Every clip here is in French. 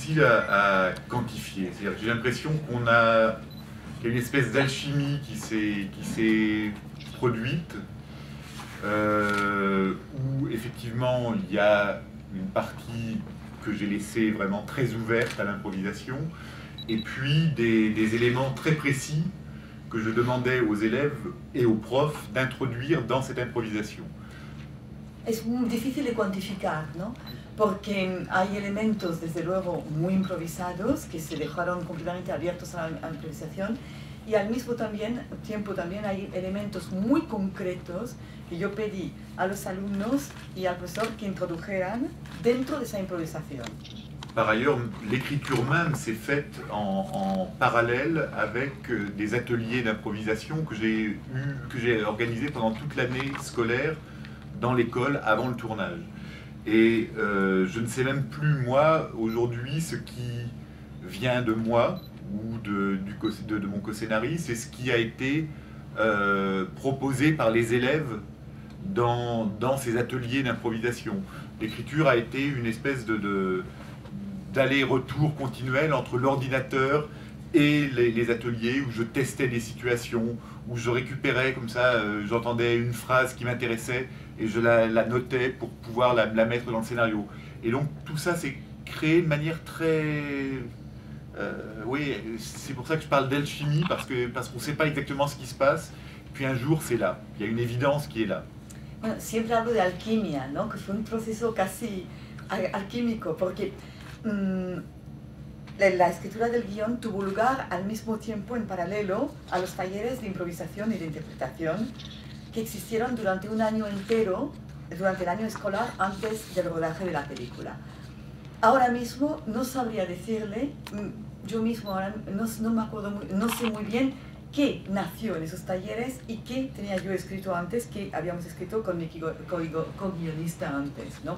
difficile à quantifier. C'est-à-dire que j'ai l'impression qu'il y a une espèce d'alchimie qui s'est produite, où effectivement il y a une partie que j'ai laissée vraiment très ouverte à l'improvisation, et puis des éléments très précis que je demandais aux élèves et aux profs d'introduire dans cette improvisation. Es muy difícil de cuantificar, ¿no? Porque hay elementos, desde luego, muy improvisados que se dejaron completamente abiertos a la improvisación, y al mismo tiempo también hay elementos muy concretos que yo pedí a los alumnos y al profesor que introdujeran dentro de esa improvisación. Par ailleurs, l'écriture même s'est faite en parallèle avec des ateliers d'improvisation que j'ai organisés pendant toute l'année scolaire dans l'école avant le tournage. Et je ne sais même plus, moi, aujourd'hui, ce qui vient de moi ou de mon co-scénariste, c'est ce qui a été proposé par les élèves dans ces ateliers d'improvisation. L'écriture a été une espèce d'aller-retour continuel entre l'ordinateur et les ateliers où je testais des situations, où je récupérais comme ça, j'entendais une phrase qui m'intéressait et je la notais pour pouvoir la mettre dans le scénario. Et donc tout ça s'est créé de manière très... oui, c'est pour ça que je parle d'alchimie, parce qu'on ne sait pas exactement ce qui se passe, puis un jour c'est là, il y a une évidence qui est là. Bueno, siempre hablo de alquimia, ¿no? Que fue un proceso casi alquímico, porque la escritura del guión tuvo lugar al mismo tiempo, en paralelo, a los talleres de improvisación y de interpretación que existieron durante un año entero, durante el año escolar, antes del rodaje de la película. Ahora mismo no sabría decirle, yo mismo ahora no me acuerdo, no sé muy bien qué nació en esos talleres y qué tenía yo escrito antes, que habíamos escrito con mi co-guionista antes, ¿no?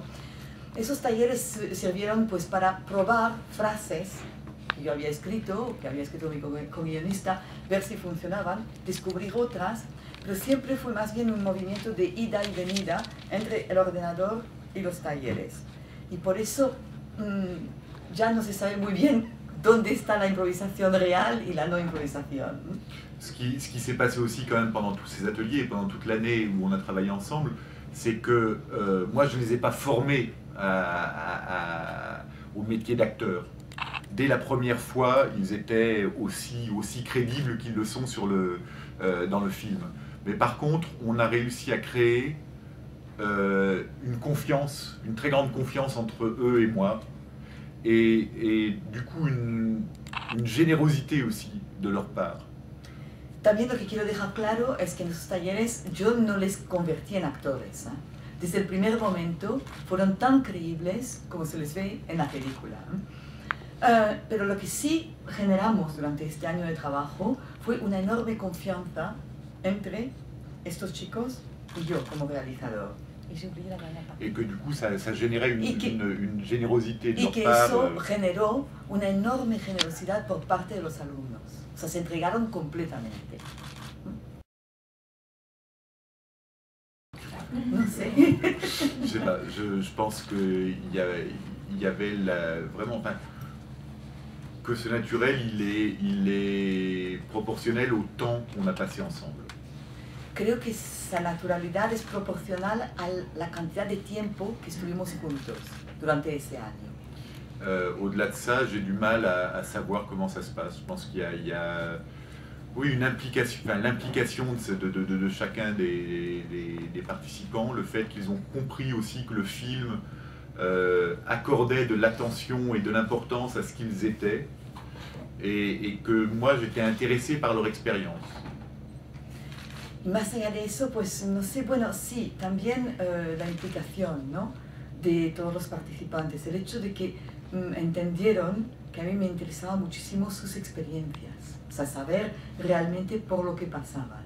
Esos talleres sirvieron pues para probar frases que yo había escrito, que había escrito mi co-guionista, ver si funcionaban, descubrir otras, pero siempre fue más bien un movimiento de ida y venida entre el ordenador y los talleres. Y por eso ya no se sabe muy bien dónde está la improvisación real y la no improvisación. Ce qui s'est passé aussi quand même pendant tous ces ateliers et pendant toute l'année où on a travaillé ensemble, c'est que moi je ne les ai pas formés au métier d'acteur. Dès la première fois, ils étaient aussi crédibles qu'ils le sont dans le film. Mais par contre, on a réussi à créer une confiance, une très grande confiance entre eux et moi, et du coup une générosité aussi de leur part. También lo que quiero dejar claro es que en esos talleres yo no les convertí en actores, ¿eh? Desde el primer momento fueron tan creíbles como se les ve en la película. Pero lo que sí generamos durante este año de trabajo fue una enorme confianza entre estos chicos y yo como realizador. Et que du coup ça générait une générosité de leur part. Y que eso generó una enorme generosidad por parte de los alumnos. O sea, se entregaron completamente. No sé. Je sais pas, je pense qu'il y avait vraiment... Enfin, que ce naturel, il est proportionnel au temps qu'on a passé ensemble. Creo que esa naturalidad es proporcional a la cantidad de tiempo que estuvimos juntos durante ese año. Au-delà de ça, j'ai du mal à savoir comment ça se passe. Je pense qu'il y a oui, une implication, enfin, l'implication de chacun des participants, le fait qu'ils ont compris aussi que le film accordait de l'attention et de l'importance à ce qu'ils étaient, et que moi j'étais intéressé par leur expérience. Más allá de eso, pues no sé, bueno, sí, también la implicación, ¿no?, de todos los participantes, el hecho de que entendieron que a mí me interesaban muchísimo sus experiencias, o sea, saber realmente por lo que pasaban.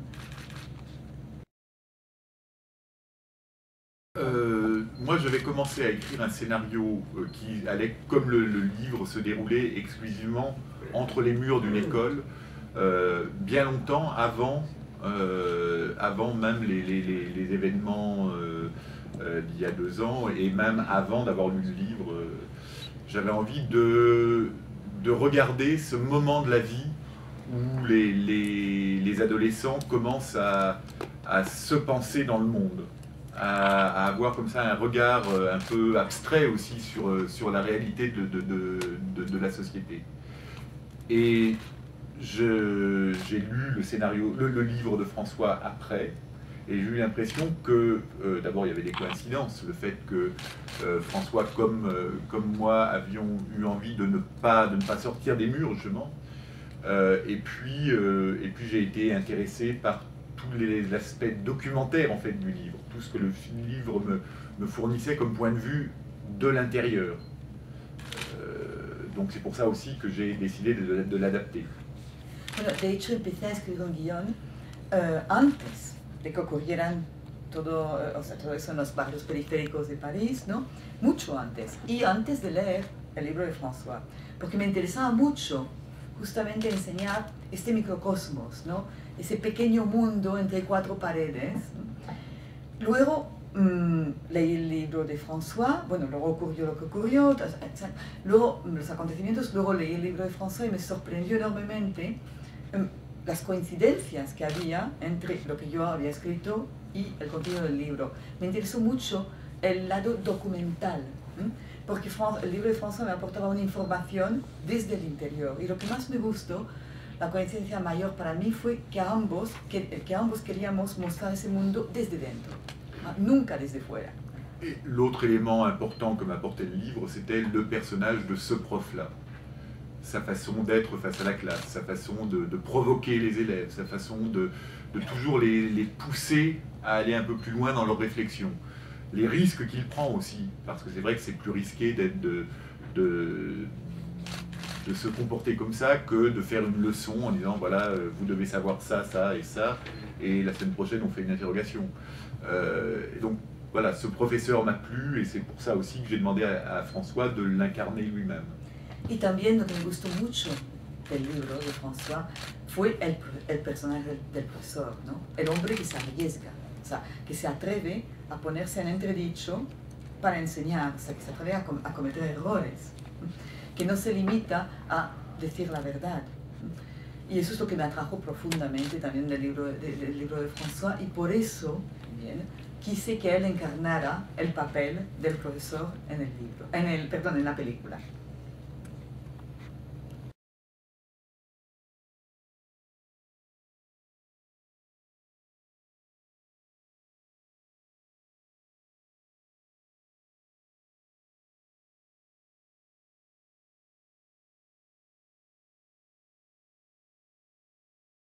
Moi, j'avais commencé à écrire un scénario qui allait, comme le livre, se dérouler exclusivement entre les murs d'une école, bien longtemps avant même les événements d'il y a 2 ans, et même avant d'avoir lu le livre. J'avais envie de regarder ce moment de la vie où les adolescents commencent à se penser dans le monde, à avoir comme ça un regard un peu abstrait aussi sur la réalité de la société. Et j'ai lu le scénario, le livre de François après, et j'ai eu l'impression que, d'abord, il y avait des coïncidences. Le fait que François, comme moi, avions eu envie de ne pas sortir des murs, justement. Et puis j'ai été intéressé par tous les aspects documentaires, en fait, du livre. Tout ce que le livre me fournissait comme point de vue de l'intérieur. Donc c'est pour ça aussi que j'ai décidé de l'adapter. Bueno, de hecho, empecé a escribir un guión antes de que ocurrieran todo, o sea, todo eso en los barrios periféricos de París, ¿no? Mucho antes. Y antes de leer el libro de François, porque me interesaba mucho justamente enseñar este microcosmos, ¿no? Ese pequeño mundo entre cuatro paredes. Luego leí el libro de François, bueno, luego ocurrió lo que ocurrió, luego los acontecimientos, luego leí el libro de François y me sorprendió enormemente las coincidencias que había entre lo que yo había escrito y el contenido del libro. Me interesó mucho el lado documental, porque el libro de François me aportaba una información desde el interior. Y lo que más me gustó, la coincidencia mayor para mí, fue que ambos queríamos mostrar ese mundo desde dentro, nunca desde fuera. Et l'autre élément important que m'apportait le livre, c'était le personnage de ce prof-là. Sa façon d'être face à la classe, sa façon de provoquer les élèves, sa façon de toujours les pousser à aller un peu plus loin dans leurs réflexions. Les risques qu'il prend aussi, parce que c'est vrai que c'est plus risqué d'être de se comporter comme ça que de faire une leçon en disant voilà, vous devez savoir ça, ça et ça, et la semaine prochaine on fait une interrogation. Et donc voilà, ce professeur m'a plu et c'est pour ça aussi que j'ai demandé à François de l'incarner lui-même. Y también lo que me gustó mucho del libro de François fue el personaje del profesor, ¿no? El hombre que se arriesga, o sea, que se atreve a ponerse en entredicho para enseñar, o sea, que se atreve a cometer errores, que no se limita a decir la verdad. Y eso es lo que me atrajo profundamente también del libro de François, y por eso también quise que él encarnara el papel del profesor en el libro, en la película.